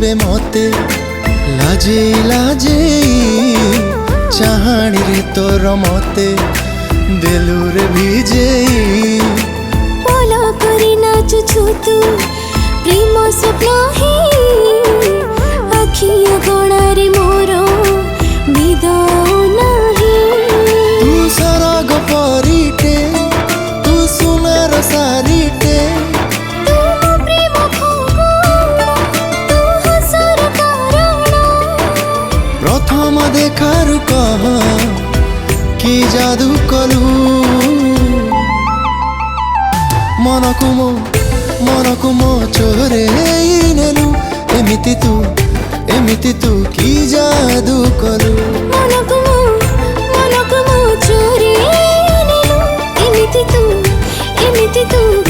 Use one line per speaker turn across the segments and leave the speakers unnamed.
देखिबे मते लाजे लाजे चाहाणी रे तोर मते देलुरे भिजे
बोला करी नाचुछु तू प्रेम स्वप्न हे आखिया गणारे मोर बिदाओ नाही
तू सरग परिटे तू सुनार सारीटे
तू मो प्रेम फगुण तू हसर कारण
प्रथम देखारु कह कि जादू कलु मनकु मो चोरे नेलु एमिति तू कि जादू कलु
मनकु मो चोरे नेलु एमिति तू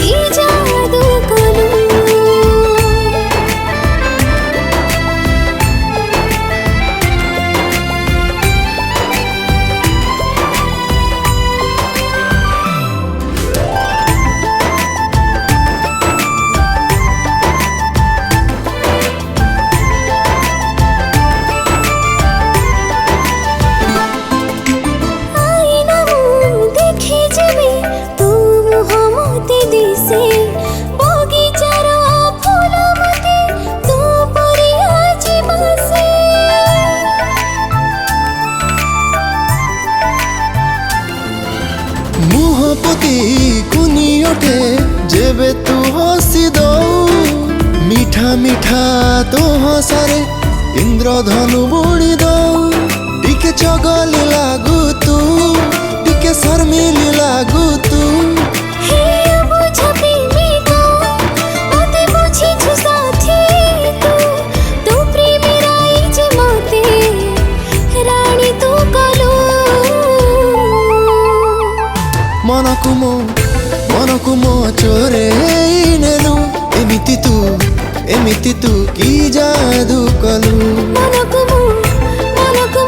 कि जादू कलु
जेबे तू हसी दो मीठा मीठा तो हसारे इंद्रधनु बुड़ी दो टिके चगली लागू तू टिके शर्मिली लागू तू मनकु मो चोरे नेलु एमिति तू कि जादू कलु
मनकु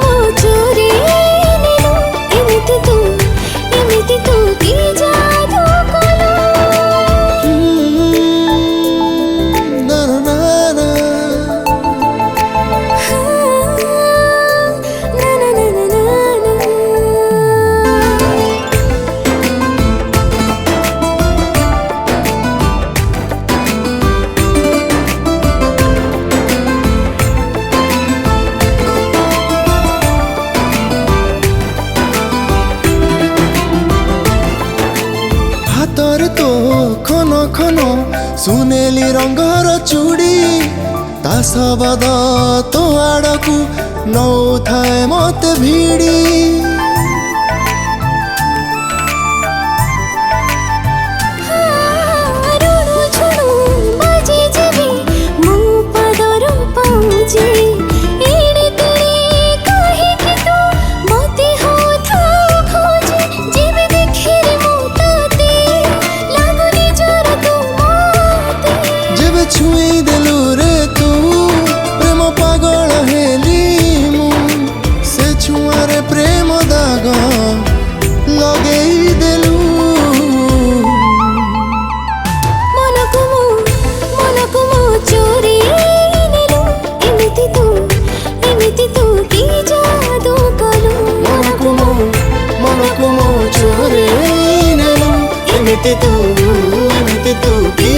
मो चोरे नेलु एमिति तू कि जादू कलु
ना ना ना ना खन सुनेली रंगर चूड़ी ता सबद तो आड़कू नौ थाए मते भिड़ी छुई देलु रे तू प्रेम पागल हेली मु से छुआरे प्रेम दाग लगेई देलु
मनकु मो चोरे नेलु एमिति तू कि जादू कलु
मनकु मो चोरे नेलु एमिति तू कि